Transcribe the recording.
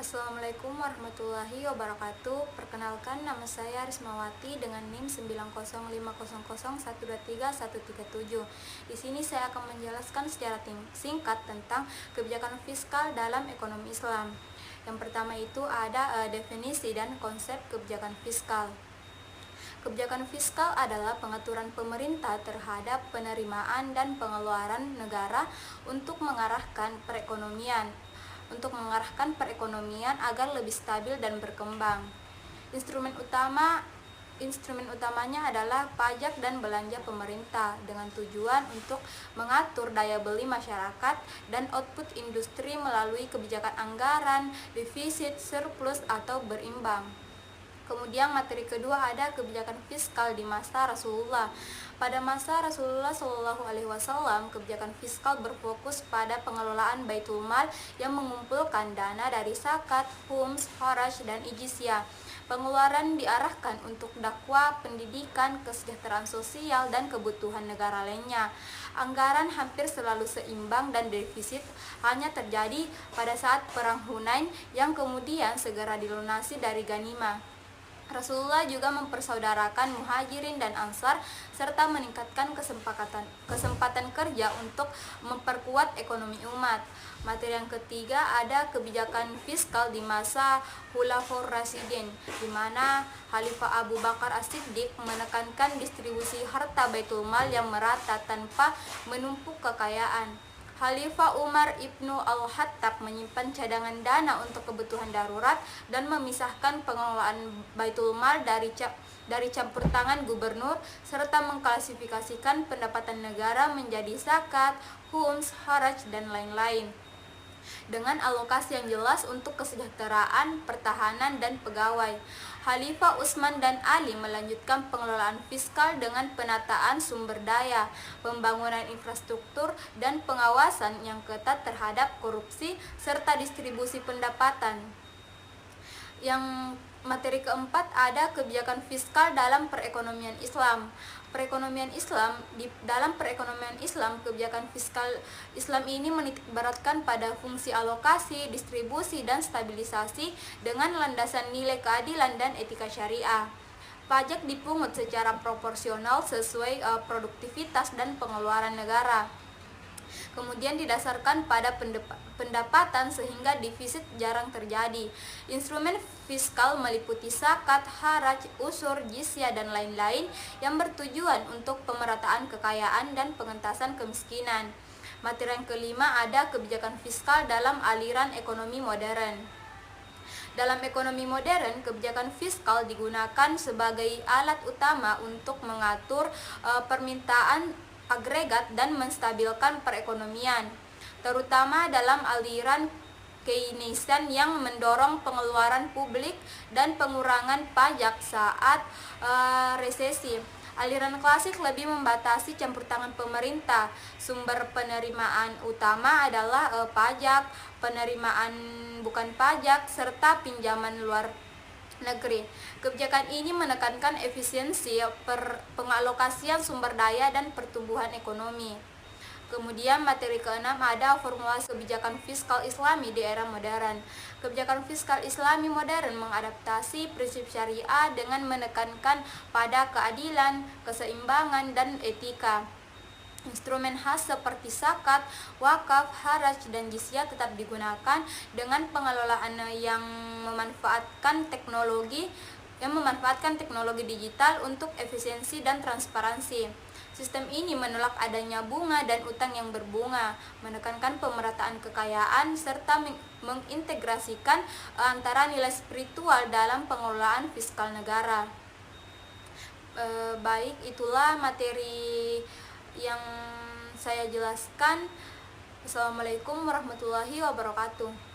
Assalamualaikum warahmatullahi wabarakatuh. Perkenalkan, nama saya Rismawati dengan NIM 90500123137. Di sini saya akan menjelaskan secara singkat tentang kebijakan fiskal dalam ekonomi Islam. Yang pertama itu ada definisi dan konsep kebijakan fiskal. Kebijakan fiskal adalah pengaturan pemerintah terhadap penerimaan dan pengeluaran negara untuk mengarahkan perekonomian agar lebih stabil dan berkembang. Instrumen utamanya adalah pajak dan belanja pemerintah dengan tujuan untuk mengatur daya beli masyarakat dan output industri melalui kebijakan anggaran, defisit, surplus atau berimbang. Kemudian materi kedua ada kebijakan fiskal di masa Rasulullah. Pada masa Rasulullah Shallallahu Alaihi Wasallam, kebijakan fiskal berfokus pada pengelolaan Baitul Mal yang mengumpulkan dana dari zakat, khums, kharaj, dan jizyah. Pengeluaran diarahkan untuk dakwah, pendidikan, kesejahteraan sosial, dan kebutuhan negara lainnya. Anggaran hampir selalu seimbang dan defisit hanya terjadi pada saat Perang Hunain yang kemudian segera dilunasi dari ghanimah. Rasulullah juga mempersaudarakan Muhajirin dan Ansar serta meningkatkan kesempatan kerja untuk memperkuat ekonomi umat. Materi yang ketiga ada kebijakan fiskal di masa Khulafaur Rasyidin, di mana Khalifah Abu Bakar As-Siddiq menekankan distribusi harta Baitul Mal yang merata tanpa menumpuk kekayaan. Khalifah Umar Ibnu Al-Khattab menyimpan cadangan dana untuk kebutuhan darurat dan memisahkan pengelolaan Baitul Mal dari campur tangan gubernur serta mengklasifikasikan pendapatan negara menjadi zakat, khums, kharaj, dan lain-lain dengan alokasi yang jelas untuk kesejahteraan, pertahanan, dan pegawai. Khalifah Utsman dan Ali melanjutkan pengelolaan fiskal dengan penataan sumber daya, pembangunan infrastruktur, dan pengawasan yang ketat terhadap korupsi serta distribusi pendapatan. Yang materi keempat ada kebijakan fiskal dalam perekonomian Islam. Dalam perekonomian Islam, kebijakan fiskal Islam ini menitikberatkan pada fungsi alokasi, distribusi, dan stabilisasi dengan landasan nilai keadilan dan etika syariah. Pajak dipungut secara proporsional sesuai produktivitas dan pengeluaran negara. Kemudian didasarkan pada pendapatan sehingga defisit jarang terjadi. Instrumen fiskal meliputi zakat, kharaj, usur, jizyah, dan lain-lain yang bertujuan untuk pemerataan kekayaan dan pengentasan kemiskinan. Materi yang kelima ada kebijakan fiskal dalam aliran ekonomi modern. Dalam ekonomi modern, kebijakan fiskal digunakan sebagai alat utama untuk mengatur permintaan agregat dan menstabilkan perekonomian, terutama dalam aliran Keynesian yang mendorong pengeluaran publik dan pengurangan pajak saat resesi. Aliran klasik lebih membatasi campur tangan pemerintah. Sumber penerimaan utama adalah pajak, penerimaan bukan pajak, serta pinjaman luar negeri. Kebijakan ini menekankan efisiensi pengalokasian sumber daya dan pertumbuhan ekonomi. Kemudian materi keenam ada formulasi kebijakan fiskal Islami di era modern. Kebijakan fiskal Islami modern mengadaptasi prinsip syariah dengan menekankan pada keadilan, keseimbangan, dan etika. Instrumen khas seperti zakat, wakaf, kharaj, dan jizyah tetap digunakan dengan pengelolaan yang memanfaatkan teknologi digital untuk efisiensi dan transparansi. Sistem ini menolak adanya bunga dan utang yang berbunga, menekankan pemerataan kekayaan, serta mengintegrasikan antara nilai spiritual dalam pengelolaan fiskal negara. Baik, itulah materi yang saya jelaskan. Assalamualaikum warahmatullahi wabarakatuh.